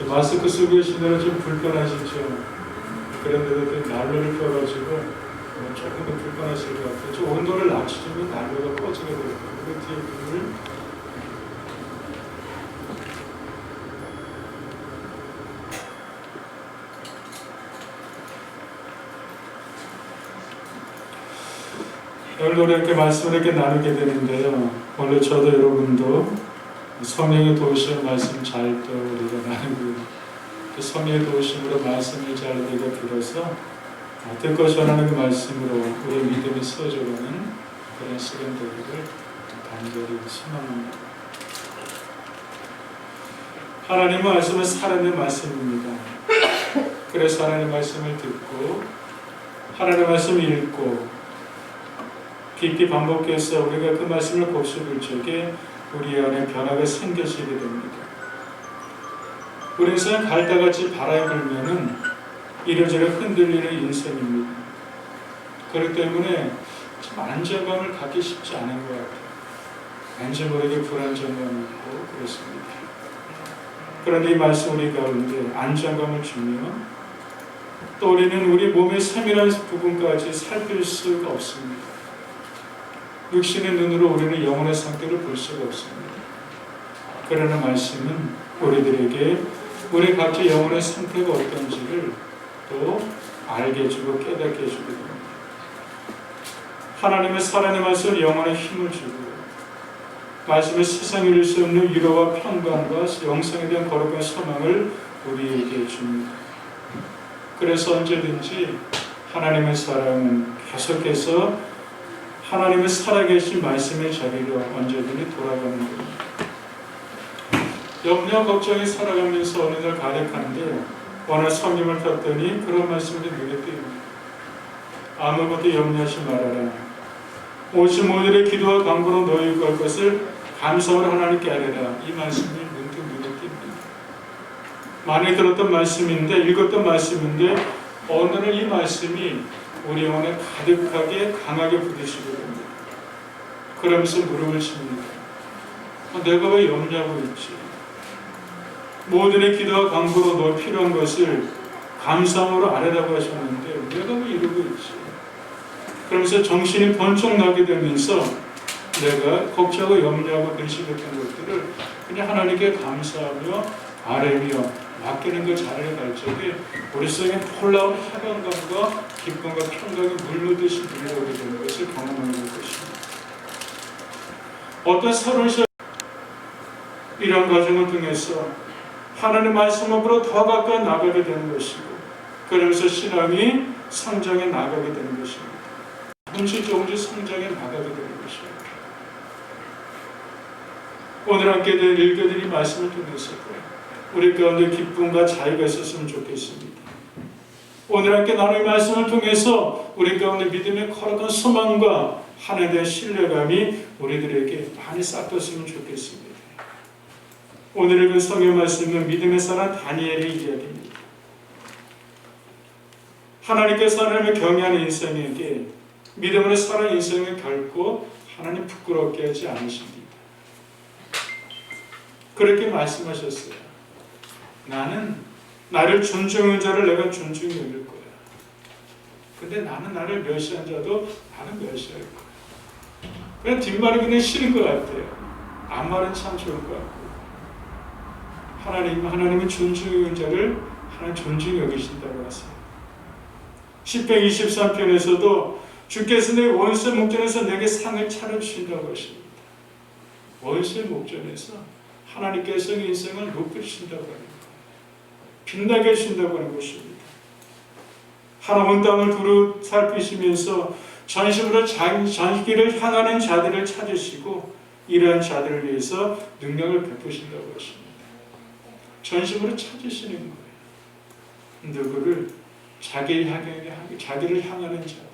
마스크 쓰고 계시면 좀 불편하시죠? 그런데도 난로를 펴가지고 조금 더 불편하실 것 같아요. 좀 온도를 낮추면 난로가 꺼지게 될 거예요. 그 뒤에 불을 오늘 이렇게 말씀을 이렇게 나누게 되는데요. 오늘 저도 여러분도 성령의 도우심 말씀 잘 또 우리가 나누고 또 성령의 도우심으로 말씀을 잘 우리가 들어서 듣고 전하는 그 말씀으로 우리의 믿음이 세워져가는 그런 시간 되기를 간절히 소망합니다. 하나님의 말씀은 살아있는 말씀입니다. 그래서 하나님의 말씀을 듣고 하나님의 말씀을 읽고 깊이 반복해서 우리가 그 말씀을 곱씹을 적에 우리 안에 변화가 생겨지게 됩니다. 우리 인생은 갈대같이 바람이 불면은 이러저러 흔들리는 인생입니다. 그렇기 때문에 참 안정감을 갖기 쉽지 않은 것 같아요. 왠지 모르게 불안정감이 있고 그렇습니다. 그런데 이 말씀 우리 가운데 안정감을 주며 또 우리는 우리 몸의 세밀한 부분까지 살필 수가 없습니다. 육신의 눈으로 우리는 영혼의 상태를 볼 수가 없습니다. 그러나 말씀은 우리들에게 우리 각자 영혼의 상태가 어떤지를 또 알게 해주고 깨닫게 해주게 됩니다. 하나님의 살아있는 말씀을 영혼에 힘을 주고 말씀의 세상에 이룰 수 없는 위로와 평강과 영생에 대한 거룩한 소망을 우리에게 줍니다. 그래서 언제든지 하나님의 사랑은 계속해서 하나님의 살아계신 말씀의 자리로 언제든지 돌아가는 겁니다. 염려 걱정이 살아가면서 어느 날 가득한데 어느 성경을 폈더니 그런 말씀이 눈에 띄입니다. 아무것도 염려하지 말아라. 오직 모두의 기도와 간구로 너희 구할 것을 감사로 하나님께 아뢰라. 이 말씀이 문득 눈에 띕니다. 많이 들었던 말씀인데 읽었던 말씀인데 어느 날 이 말씀이 우리 영혼에 가득하게 강하게 부딪히게 됩니다. 그러면서 무릎을 칩니다. 내가 왜 염려하고 있지? 모든의 기도와 간구로 너 필요한 것을 감사함으로 아뢰라고 하셨는데 내가 왜 이러고 있지? 그러면서 정신이 번쩍 나게 되면서 내가 걱정하고 염려하고 근심했던 것들을 그냥 하나님께 감사하며 아뢰며 맡기는 그 자리에 갈 적에 우리 속에 놀라운 해방감과 기쁨과 평강이 물르듯이 밀려오게 되는 것을 경험하는 것입니다. 어떤 새로운 이런 과정을 통해서 하나님의 말씀 앞으로 더 가까이 나가게 되는 것이고 그러면서 신앙이 성장해 나가게 되는 것입니다. 조금씩 성장해 나가게 되는 것입니다. 오늘 함께 읽어드린 이 말씀을 통해서 우리 가운데 기쁨과 자유가 있었으면 좋겠습니다. 오늘 함께 나눌 말씀을 통해서 우리 가운데 믿음의 거룩한 소망과 하나님에 대한 신뢰감이 우리들에게 많이 싹텄으면 좋겠습니다. 오늘 읽은 성경 말씀은 믿음의 사람 다니엘의 이야기입니다. 하나님께서 하나님을 경외하는 인생에게 믿음으로 사는 인생을 결코 하나님 부끄럽게 하지 않으십니다. 그렇게 말씀하셨어요. 나는 나를 존중하는 자를 내가 존중히 여길 거야. 근데 나는 나를 멸시한 자도 나는 멸시할 거야. 그냥 뒷말이 그냥 싫은 것 같아요. 앞말은 참 좋을 것 같고. 하나님은 존중하는 자를 하나님 존중히 여기신다고 하세요. 시편 23편에서도 주께서 내 원수의 목전에서 내게 상을 차려주신다고 하십니다. 원수의 목전에서 하나님께서 인생을 높이신다고 하는 거예요. 빛나게 해주신다고 하는 것입니다. 하나님 땅을 두루 살피시면서 전심으로 자기를 향하는 자들을 찾으시고 이러한 자들을 위해서 능력을 베푸신다고 하십니다. 전심으로 찾으시는 거예요. 누구를? 자기를 향하는 자들을.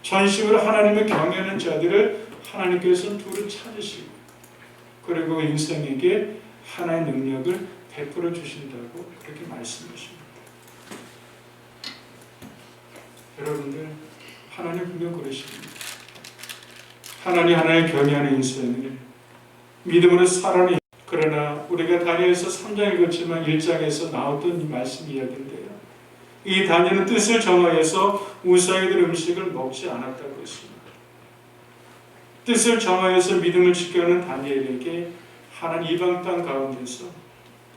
전심으로 하나님을 경외하는 자들을 하나님께서 두루 찾으시고 그리고 인생에게 하나의 능력을 베풀어 주신다고 그렇게 말씀하십니다. 여러분들 하나님 분명 그러십니다. 하나님 하나의 경외하는 인생을 믿음으로 살아내 그러나 우리가 다니엘서 3장 읽었지만 1장에서 나왔던 이 말씀 이야기인데요. 이 다니엘은 뜻을 정하여서 우상이들 음식을 먹지 않았다고 했습니다. 뜻을 정하여서 믿음을 지켜는 다니엘에게 하나님 이방 땅 가운데서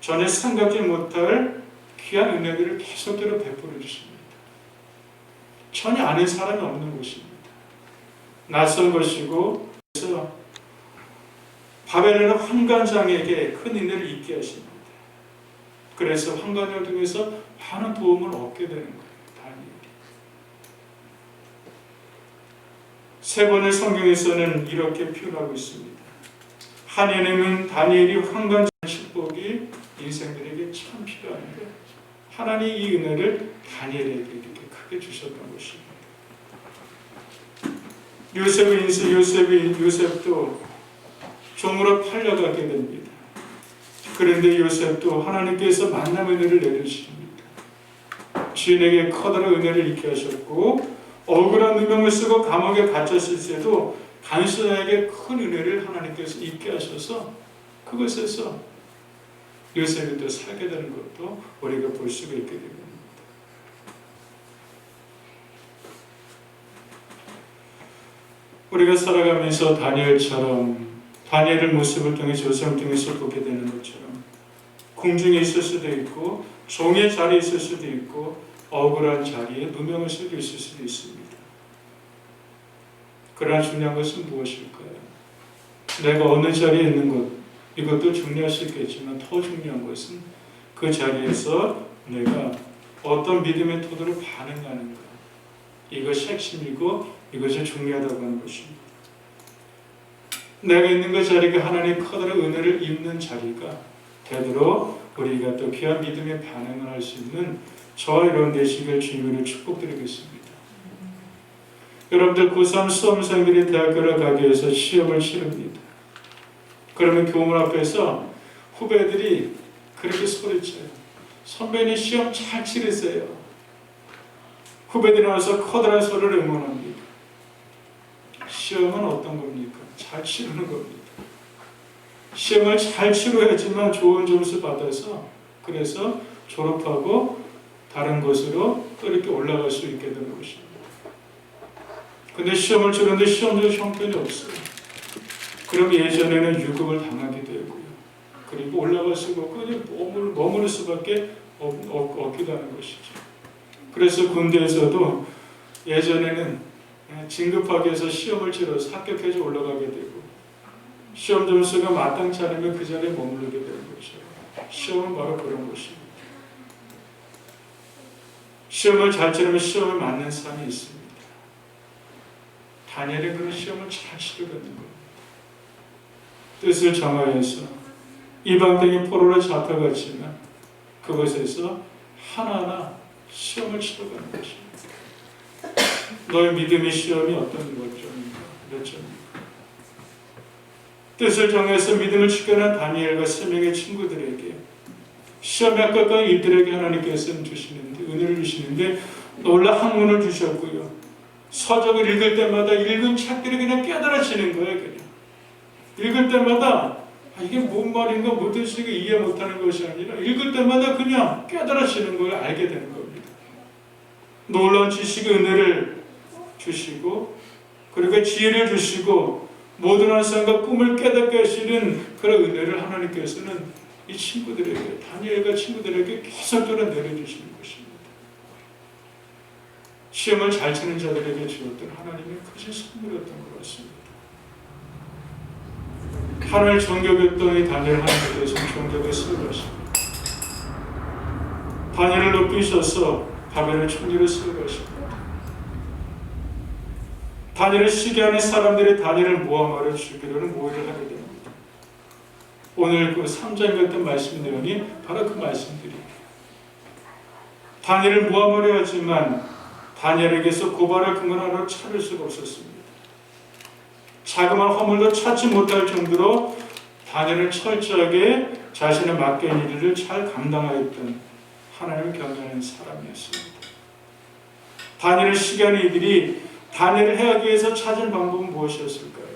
전혀 생각지 못할 귀한 은혜들을 계속대로 베풀어 주십니다. 전혀 아는 사람이 없는 곳입니다. 낯선 것이고, 그래서 바벨론 환관장에게 큰 은혜를 있게 하십니다. 그래서 환관을 통해서 많은 도움을 얻게 되는 거예요. 다니엘이. 세 번의 성경에서는 이렇게 표현하고 있습니다. 한 예능은 다니엘이 환관장 축복이 인생들에게 참 필요한데 하나님이 이 은혜를 다니엘에게 이렇게 크게 주셨던 것입니다. 요셉도 종으로 팔려가게 됩니다. 그런데 요셉도 하나님께서 만남 은혜를 내려주십니다. 주인에게 커다란 은혜를 있게 하셨고 억울한 누명을 쓰고 감옥에 갇혔을 때도 간수에게 큰 은혜를 하나님께서 있게 하셔서 그것에서 요셉이 또 살게 되는 것도 우리가 볼 수가 있게 됩니다. 우리가 살아가면서 다니엘의 모습을 통해 조상을 통해서 보게 되는 것처럼 궁중에 있을 수도 있고 종의 자리에 있을 수도 있고 억울한 자리에 누명을 쓰고 있을 수도 있습니다. 그러나 중요한 것은 무엇일까요? 내가 어느 자리에 있는 것, 이것도 중요할 수 있겠지만 더 중요한 것은 그 자리에서 내가 어떤 믿음의 토대로 반응하는가, 이것이 핵심이고 이것이 중요하다고 하는 것입니다. 내가 있는 그 자리가 하나님의 커다란 은혜를 입는 자리가 되도록 우리가 또 귀한 믿음의 반응을 할 수 있는 저와 여러분 되시길 주님으로 축복드리겠습니다. 여러분들 고3 수험생들이 대학교를 가기 위해서 시험을 치릅니다. 그러면 교문 앞에서 후배들이 그렇게 소리쳐요. 선배님 시험 잘 치르세요. 후배들이 나와서 커다란 소리를 응원합니다. 시험은 어떤 겁니까? 잘 치르는 겁니다. 시험을 잘 치러야지만 좋은 점수 받아서 그래서 졸업하고 다른 곳으로 또 이렇게 올라갈 수 있게 되는 것입니다. 근데 시험을 치르는데 시험도 형편이 없어요. 그럼 예전에는 유급을 당하기도 했고요. 그리고 올라갈 수가 없고 그냥 머무를 수밖에 없기도 하는 것이죠. 그래서 군대에서도 예전에는 진급하기 위해서 시험을 치러서 합격해서 올라가게 되고 시험 점수가 마땅치 않으면 그 자리에 머무르게 되는 거죠. 시험은 바로 그런 것입니다. 시험을 잘 치르면 시험을 맞는 사람이 있습니다. 다니엘이 그런 시험을 잘 치르거든 겁니다. 뜻을 정하여서 이방 땅의 포로로 잡혀갔지만 그것에서 하나하나 시험을 치러가는 것입니다. 너의 믿음의 시험이 어떤 것점입니까? 몇 점입니까? 뜻을 정해서 믿음을 지켜낸 다니엘과 세 명의 친구들에게 시험에 합격한 이들에게 하나님께서는 주시는데 은혜를 주시는데 놀라 학문을 주셨고요. 서적을 읽을 때마다 읽은 책들이 그냥 깨달아지는 거예요. 그냥 읽을 때마다 이게 뭔 말인가 무슨 뜻인가 이해 못하는 것이 아니라 읽을 때마다 그냥 깨달아지는 걸 알게 되는 겁니다. 놀라운 지식의 은혜를 주시고 그리고 지혜를 주시고 모든 환상과 꿈을 깨닫게 하시는 그런 은혜를 하나님께서는 이 친구들에게 다니엘과 친구들에게 계속적으로 내려주시는 것입니다. 시험을 잘 치는 자들에게 주었던 하나님의 크신 선물이었던 것 같습니다. 하나님을 존경했던 이 다니엘 하나님께서는 존경에 쓰여가십니다. 다니엘을 높이셔서 바벨의 총리를 쓰여가십니다. 다니엘을 시기하는 사람들이 다니엘을 모함하려 죽이려는 모의를 하게 됩니다. 오늘 그 3장 같은 말씀 내용이 바로 그 말씀들이에요. 다니엘을 모함하려 하지만 다니엘에게서 고발할 근거를 찾을 수가 없었습니다. 자그마한 허물도 찾지 못할 정도로 다니엘은 철저하게 자신의 맡겨진 일을 잘 감당하였던 하나님을 경외하는 사람이었습니다. 다니엘을 시기하는 이들이 다니엘을 해하기 위해서 찾은 방법은 무엇이었을까요?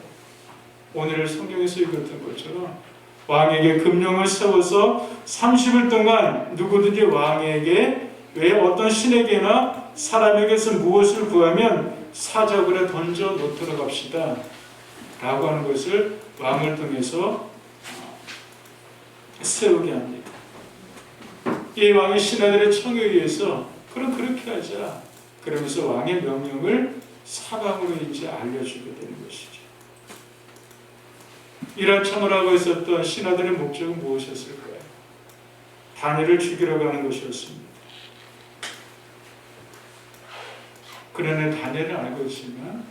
오늘 성경에서 읽었던 것처럼 왕에게 금령을 세워서 30일 동안 누구든지 왕에게 왜 어떤 신에게나 사람에게서 무엇을 구하면 사적으로 던져 놓도록 합시다 라고 하는 것을 왕을 통해서 세우게 합니다. 이 왕의 신하들의 청에 의해서 그럼 그렇게 하자 그러면서 왕의 명령을 사방으로 이제 알려주게 되는 것이죠. 이런 청을 하고 있었던 신하들의 목적은 무엇이었을까요? 다니엘을 죽이러 가는 것이었습니다. 그러나 다니엘은 알고 있지만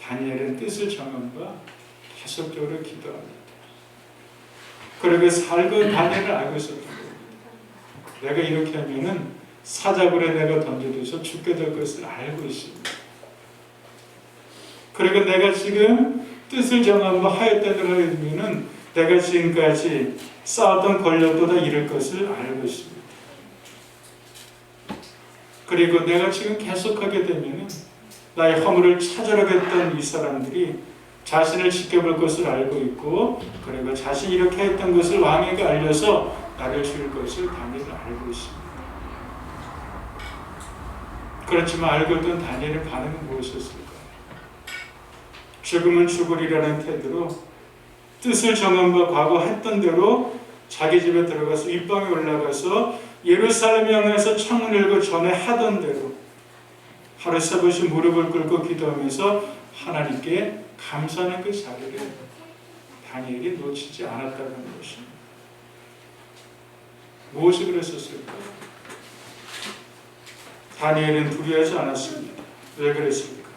다니엘은 뜻을 정한 바 계속적으로 기도합니다. 그러게 살고 다니엘을 알고 있었던 겁니다. 내가 이렇게 하면은 사자굴에 내가 던져둬서 죽게 될 것을 알고 있습니다. 그리고 내가 지금 뜻을 정한 바 하였다고 하면은 내가 지금까지 쌓았던 권력보다 이를 것을 알고 있습니다. 그리고 내가 지금 계속하게 되면은 나의 허물을 찾으려겠던 이 사람들이 자신을 지켜볼 것을 알고 있고 그리고 자신이 이렇게 했던 것을 왕에게 알려서 나를 죽일 것을 다니엘은 알고 있습니다. 그렇지만 알고 있던 다니엘의 반응은 무엇이었을까? 죽으면 죽으리라는 태도로 뜻을 정한 바 과거 했던 대로 자기 집에 들어가서 윗방에 올라가서 예루살렘 향해서 창을 열고 전에 하던 대로 하루 세 번씩 무릎을 꿇고 기도하면서 하나님께 감사하는 그 자리를 다니엘이 놓치지 않았다는 것입니다. 무엇이 그랬었을까요? 다니엘은 두려워하지 않았습니다. 왜 그랬습니까?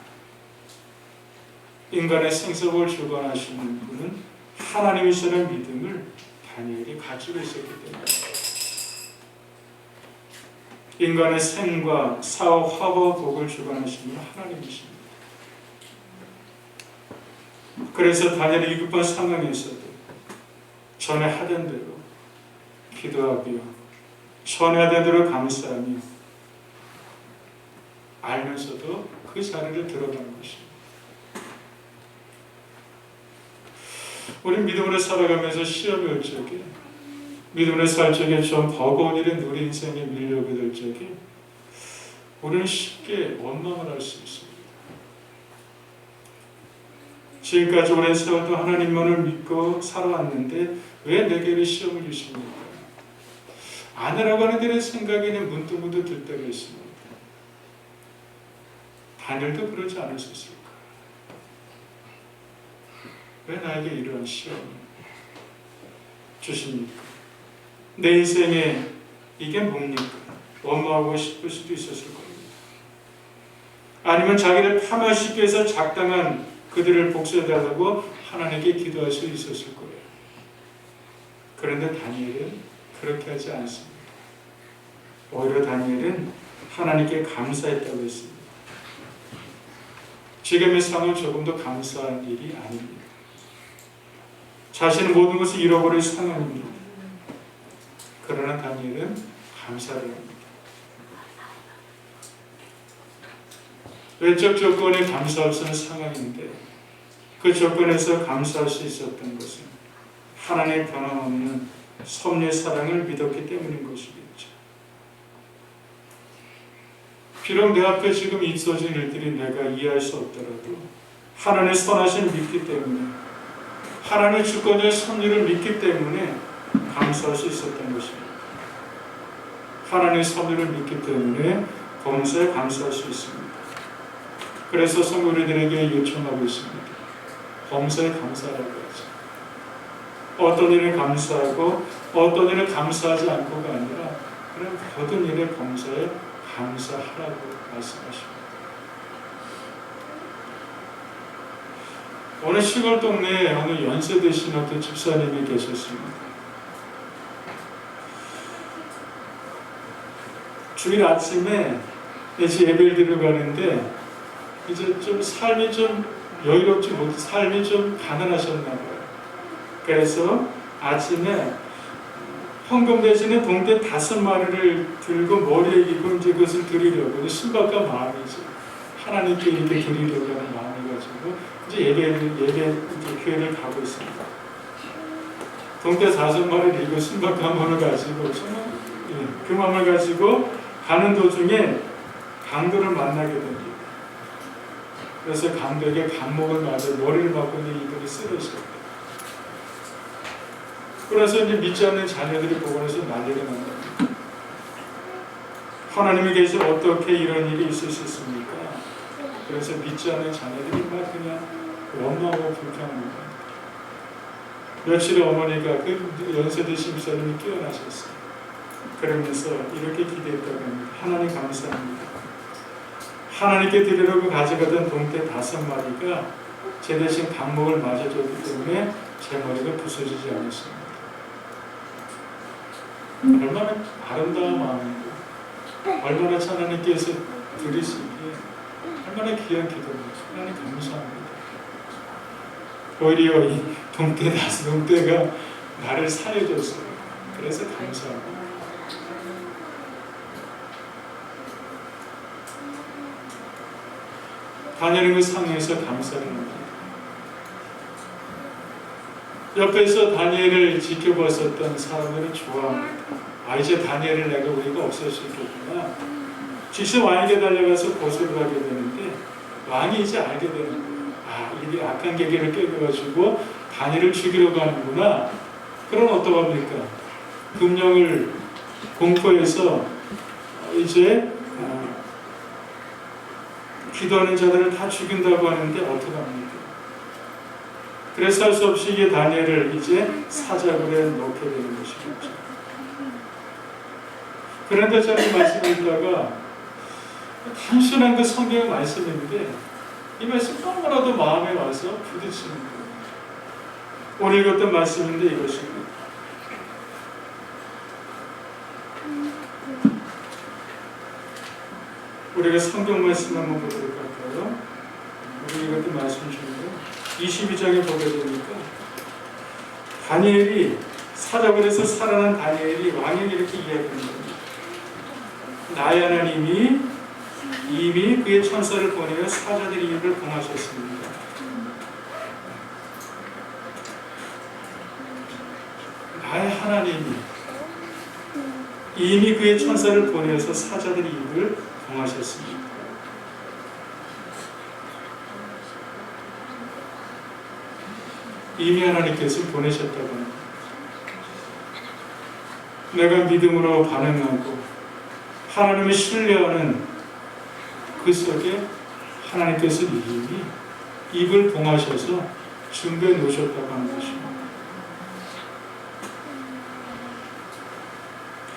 인간의 생사를 주관하시는 분은 하나님이시라는 믿음을 다니엘이 가지고 있었기 때문에 인간의 생과 사업, 화와 복을 주관하시는 분은 하나님이십니다. 그래서 다니엘이 위급한 상황에서도 전에 하던 대로 기도하며 전에 하던 대로 감사하며 알면서도 그 자리를 들어가는 것입니다. 우리 믿음으로 살아가면서 시험이 올 적에 믿음으로 살 적에 좀 버거운 일에 우리 인생에 밀려오게 될 적에 우리는 쉽게 원망을 할 수 있습니다. 지금까지 오랜 세월 동안 하나님만을 믿고 살아왔는데 왜 내게 시험을 주십니까? 아내라고 하는 데는 생각에는 문득문득 들 때가 있습니다. 다니엘도 그러지 않으셨을까? 왜 나에게 이런 시험을 주십니까? 내 인생에 이게 뭡니까? 원망하고 싶을 수도 있었을 겁니다. 아니면 자기를 파멸시키기 위해서 작당한 그들을 복수해달라고 하나님께 기도할 수 있었을 거예요. 그런데 다니엘은 그렇게 하지 않습니다. 오히려 다니엘은 하나님께 감사했다고 했습니다. 지금의 상황은 조금 더 감사한 일이 아닙니다. 자신의 모든 것을 잃어버릴 상황입니다. 그러나 다니엘은 감사를 합니다. 외적 조건에 감사할 수 있는 상황인데 그 조건에서 감사할 수 있었던 것은 하나님의 변함없는 섭리의 사랑을 믿었기 때문인 것이겠죠. 비록 내 앞에 지금 있어진 일들이 내가 이해할 수 없더라도 하나님의 선하심을 믿기 때문에 하나님의 주권의 섭리를 믿기 때문에 감사할 수 있었던 것입니다. 하나님의 섭리를 믿기 때문에 범사에 감사할 수 있습니다. 그래서 성도들에게 요청하고 있습니다. 범사에 감사하라고 하죠. 어떤 일을 감사하고 어떤 일을 감사하지 않고가 아니라 그런 모든 일에 범사에 감사하라고 말씀하십니다. 어느 시골 동네에 어느 연세 드신 어떤 집사님이 계셨습니다. 주일 아침에 이제 예배를 드리러 가는데 이제 좀 삶이 좀 여유롭지 못해 삶이 좀 가난하셨나 봐요. 그래서 아침에 헌금 대신에 동태 5마리를 들고 머리에 입고 이제 그것을 드리려고 신박한 마음이죠. 하나님께 이렇게 드리려고 하는 마음이 가지고 이제 예배 교회를 가고 있습니다. 동태 5마리를 이고 순박한 마음을 가지고 정말 그 마음을 가지고 가는 도중에 강도를 만나게 됩니다. 그래서 강도에게 강목을 맞아 머리를 맞고 있는 이들이 쓰러졌어요. 그래서 이제 믿지 않는 자녀들이 보고서 난리가 납니다. 하나님에 계셔 어떻게 이런 일이 있을 수 있습니까? 그래서 믿지 않는 자녀들이 막 그냥 원망하고 불평합니다. 며칠 후 어머니가 그 연세 드신 목사님이 깨어나셨어요. 그러면서 이렇게 기도했다고 합니다. 하나님 감사합니다. 하나님께 드리려고 가져가던 동태 5마리가 제 대신 강목을 맞아줬기 때문에 제 머리가 부서지지 않았습니다. 얼마나 아름다운 마음이고 얼마나 하나님께서 들으시기에 얼마나 귀한 기도입니다. 하나님 감사합니다. 오히려 이 동태가 나를 살려줬어요. 그래서 감사합니다. 다니엘은 그 상황에서 감사를 합니다. 옆에서 다니엘을 지켜보았었던 사람들은 좋아합니다. 이제 다니엘을 내가 우리가 없앨 수 있겠구나. 직접 왕에게 달려가서 고소를 하게 되는데 왕이 이제 알게 되는 거예요. 이게 악한 계계를 깨겨가지고 다니엘을 죽이려고 하는구나. 그럼 어떡합니까? 금령을 공포해서 이제 기도하는 자들을 다 죽인다고 하는데 어떡합니까? 그래서 할 수 없이 이게 다니엘을 이제 사자굴에 넣게 되는 것이겠죠. 그런데 저는 말씀을 읽다가 단순한 그 성경의 말씀인데 이 말씀 너무나도 마음에 와서 부딪히는 거예요. 오늘 읽었던 말씀인데 이것입니다. 우리가 성경 말씀 한번 보도록 할까요? 우리 읽었던 말씀 중에 22장에 보게 되니까 다니엘이 사자굴에서 살아난 다니엘이 왕에게 이렇게 이야기합니다. 나의 하나님이 이미 그의 천사를 보내어 사자들의 입을 봉하셨습니다. 나의 하나님이 이미 그의 천사를 보내어서 사자들의 입을 봉하셨습니다. 이미 하나님께서 보내셨다고 합니다. 내가 믿음으로 반응하고 하나님을 신뢰하는 그 속에 하나님께서 이미 입을 봉하셔서 준비해 놓으셨다고 하는 것입니다.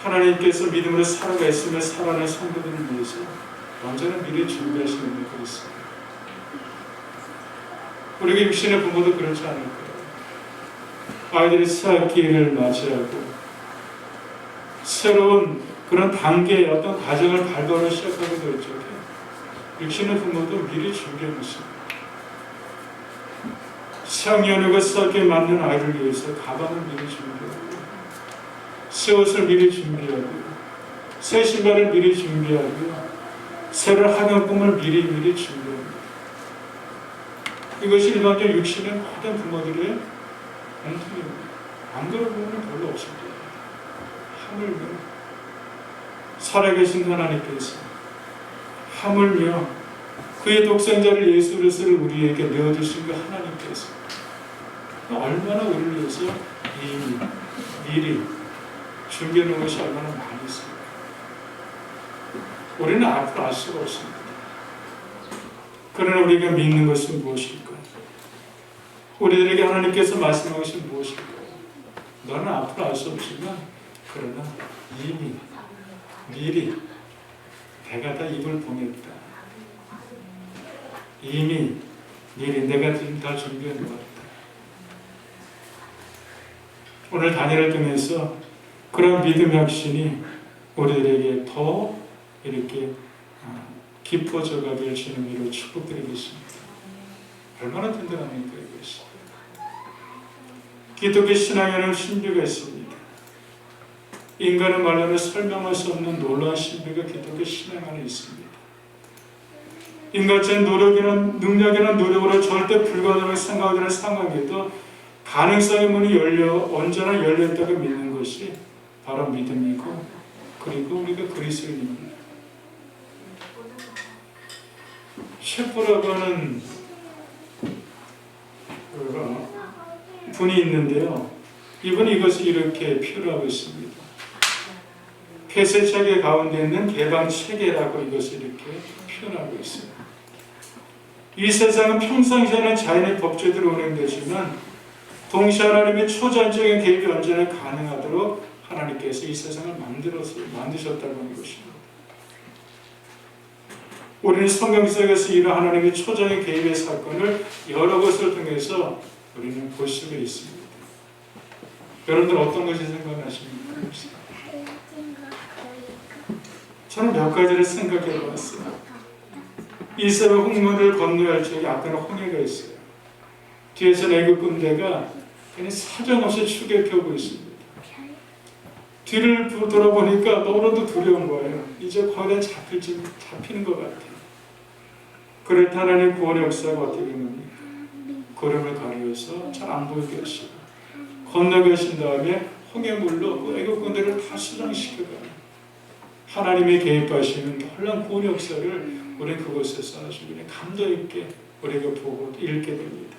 하나님께서 믿음으로 살아가 있으며 살아가는 성도들을 위해서 언제나 미리 준비하시는 분이 있습니다. 우리가 육신의 부모도 그렇지 않을까요? 아이들이 새학기를 맞이하고 새로운 그런 단계의 어떤 과정을 발걸어 시작하게 될 적에 육신의 부모도 미리 준비해 놓습니다. 새학년과 새학기에 맞는 아이를 위해서 가방을 미리 준비하고 새 옷을 미리 준비하고 새 신발을 미리 준비하고 새로운 학용품을 미리 준비합니다. 이것이 일반적인 육신의 모든 부모들의 공통입니다. 안 그런 부분은 별로 없습니다. 하물며 살아계신 하나님께서 하물며 그의 독생자를 예수 그리스도를 우리에게 내어주신 그 하나님께서 얼마나 우리를 위해서 이미 미리 준비해 놓은 것이 얼마나 많이 있습니다. 우리는 앞으로 알 수가 없습니다. 그러나 우리가 믿는 것은 무엇일까요? 우리들에게 하나님께서 말씀하신 것이 무엇일까요? 너는 앞으로 알 수 없지만 그러나 이미 미리 내가 다 입을 봉했다. 이미 미리 내가 지금 다 준비해 놓았다. 오늘 다니엘을 통해서 그런 믿음의 확신이 우리들에게 더 이렇게 깊어져 가길 주님으로 축복드리겠습니다. 얼마나 든든합니까 이것이. 기독교 신앙에는 신비가 있습니다. 인간의 말로는 설명할 수 없는 놀라운 신비가 기독교 신앙 안에 있습니다. 인간적인 노력이나 능력이나 노력으로 절대 불가능하게 생각하는 상황에도 가능성의 문이 언제나 열렸다고 믿는 것이 바로 믿음이고, 그리고 우리가 그리스도인입니다. 셰프라고 하는 분이 있는데요. 이분이 이것을 이렇게 표현하고 있습니다. 폐쇄체계 가운데 있는 개방체계라고 이것을 이렇게 표현하고 있어요. 이 세상은 평상시에는 자연의 법칙대로 운행되지만 동시에 하나님의 초자연적인 개입이 언제나 가능하도록 하나님께서 이 세상을 만드셨다고 하는 것입니다. 우리는 성경 속에서 이런 하나님의 초자연의 개입의 사건을 여러 것을 통해서 우리는 볼 수가 있습니다. 여러분들 어떤 것이 생각나십니까? 저는 몇 가지를 생각해 보았어요. 이스라엘 홍문을 건너야 할 적에 앞에는 홍해가 있어요. 뒤에서는 애굽 군대가 그냥 사정없이 추격하고 있습니다. 뒤를 돌아보니까 너무나도 두려운 거예요. 이제 거의 다 잡히는 것 같아요. 그럴 때 하나님 구원의 역사가 어떻게 됩니까? 구름을 가려서 잘 안 보이게 하시고 건너가신 다음에 홍해물로 그 애굽 군대를 다 수장시켜가요. 하나님의 개입하시는 놀라운 구원의 역사를 우리는 그곳에서 아주 그냥 감도 있게 우리가 보고 읽게 됩니다.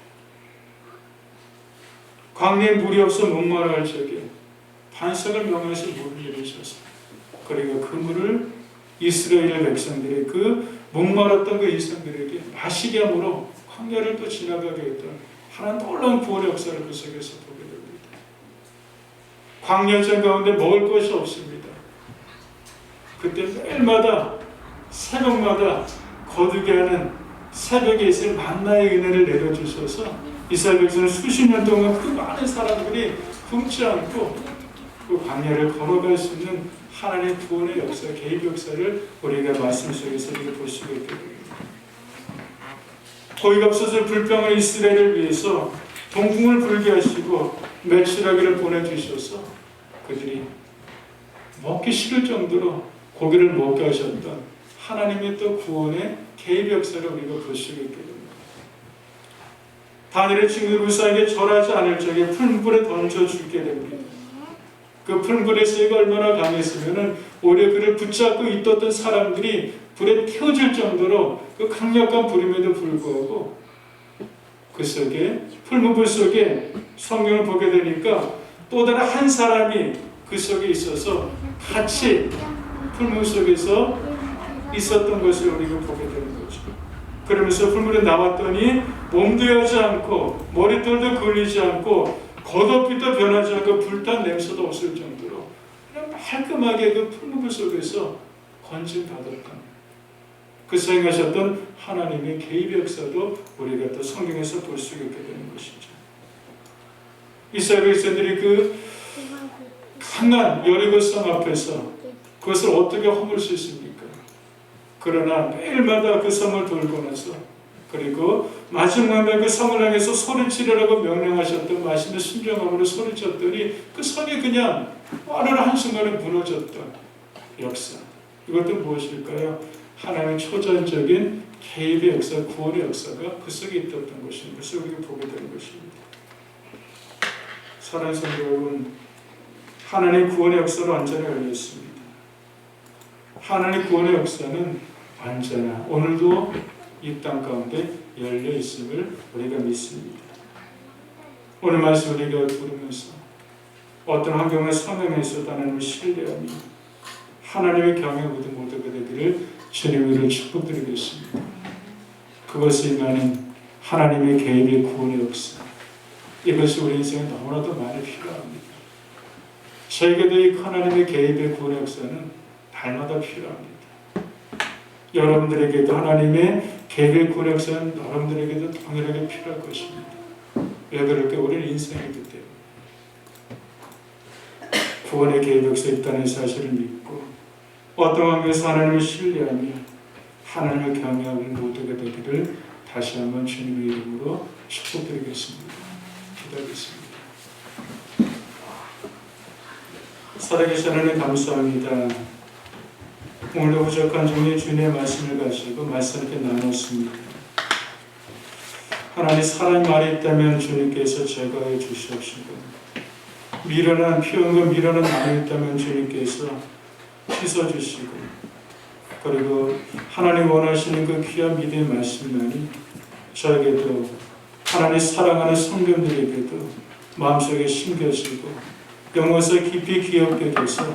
광야에 물이 없어 목마르할 적에 반석을 명하셔서 물을 내리셔서 그리고 그 물을 이스라엘 백성들의 그 목마랐던 그 이스라엘에게 마시게 함으로 광야를 또 지나가게 했던 하나님 놀라운 구원의 역사를 그 속에서 보게 됩니다. 광야전 가운데 먹을 것이 없습니다. 그때 매일마다 새벽마다 거두게 하는 새벽에 있을 만나의 은혜를 내려주셔서 이스라엘 백성은 수십 년 동안 그 많은 사람들이 굶지 않고 그 광야를 걸어갈 수 있는 하나님의 구원의 역사, 개입 역사를 우리가 말씀 속에서 볼 수가 있게 됩니다. 거기가 없어서 불평한 이스라엘을 위해서 동궁을 불게 하시고 멜시라기를 보내주셔서 그들이 먹기 싫을 정도로 고기를 먹게 하셨던 하나님의 또 구원의 개입 역사를 우리가 볼 수가 있게 됩니다. 다니엘의 친구들 우사에게 절하지 않을 적에 풀물에 던져주게 됩니다. 그 풀물의 세가 얼마나 강했으면 오히려 그를 붙잡고 있었던 사람들이 불에 태워질 정도로 그 강력한 불임에도 불구하고 그 속에 풀무불 속에 성경을 보게 되니까 또 다른 한 사람이 그 속에 있어서 같이 풀무 속에서 있었던 것을 우리가 보게 되는 거죠. 그러면서 풀물에 나왔더니 몸도 여지 않고 머리털도 걸리지 않고 겉옷빛도 변하지 않고 불탄 냄새도 없을 정도로 그냥 깔끔하게 그 풀무불 속에서 건진받았던 그 수행하셨던 하나님의 개입 역사도 우리가 또 성경에서 볼 수 있게 되는 것이죠. 이스라엘 백성들이 그 강한 여리고 성 앞에서 그것을 어떻게 허물 수 있습니까? 그러나 매일마다 그 성을 돌고 나서 그리고 마지막에 그 성을 향해서 소리치려고 명령하셨던 말씀에 순종함으로 소리쳤더니 그 성이 그냥 어느 한순간에 무너졌던 역사. 이것도 무엇일까요? 하나님의 초전적인 개입의 역사, 구원의 역사가 그 속에 있었던 것입니다. 그래서 우리가 보게 되는 것입니다. 사랑하는 성도 여러분, 하나님의 구원의 역사는 언제나 열려 있습니다. 하나님의 구원의 역사는 언제나 오늘도 이 땅 가운데 열려 있음을 우리가 믿습니다. 오늘 말씀 우리가 들으면서 어떤 환경을 선행해서도 하나님을 신뢰하며 하나님의 경외 모든 그들을 주님으로 축복드리겠습니다. 그것을 임하는 하나님의 개입의 구원의 역사, 이것이 우리 인생에 너무나도 많이 필요합니다. 저에게도 이 하나님의 개입의 구원의 역사는 날마다 필요합니다. 여러분들에게도 하나님의 개입의 구원의 역사는 여러분들에게도 동일하게 필요할 것입니다. 왜 그럴까? 우리는 인생이기 때문에 구원의 개입 역사 있다는 사실을 믿고 어떤 환경에서 하나님을 신뢰하며 하나님을 경외하는 모두가 되기를 다시 한번 주님의 이름으로 축복드리겠습니다. 기도하겠습니다. 살아계신 하나님 감사합니다. 오늘도 부족한 종의 주님의 말씀을 가지고 말씀 이렇게 나눴습니다. 하나님 사랑의 말이 있다면 주님께서 제거해 주시옵시고 미련한 피언과 미련한 말이 있다면 주님께서 씻어주시고 그리고 하나님 원하시는 그 귀한 믿음의 말씀만이 저에게도 하나님 사랑하는 성도들에게도 마음속에 심겨지고 영혼에서 깊이 기억되게 돼서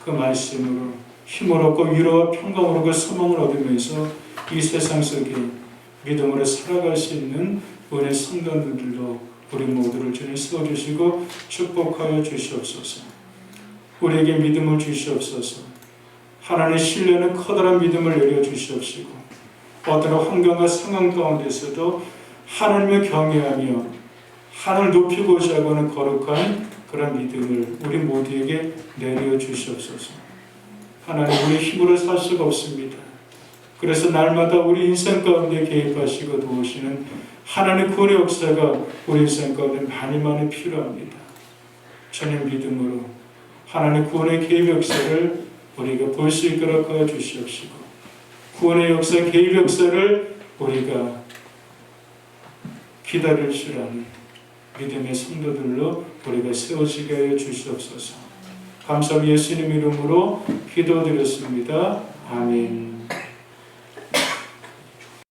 그 말씀으로 힘을 얻고 위로와 평강을 얻고 소망을 얻으면서 이 세상 속에 믿음으로 살아갈 수 있는 은혜 성도들로 우리 모두를 주님 세워주시고 축복하여 주시옵소서. 우리에게 믿음을 주시옵소서. 하나님의 신뢰는 커다란 믿음을 내려주시옵시고 어떤 환경과 상황 가운데서도 하나님을 경외하며 하나님을 높이고자 하는 거룩한 그런 믿음을 우리 모두에게 내려주시옵소서. 하나님 우리 힘으로 살 수가 없습니다. 그래서 날마다 우리 인생 가운데 개입하시고 도우시는 하나님의 구원의 역사가 우리 인생 가운데 많이 필요합니다. 주님 믿음으로 하나님의 구원의 개입 역사를 우리가 볼 수 있도록 하여 주시옵시고 구원의 역사, 개입 역사를 우리가 기다릴 줄 아는 믿음의 성도들로 우리가 세워지게 하여 주시옵소서. 감사합니다. 예수님 이름으로 기도드렸습니다. 아멘.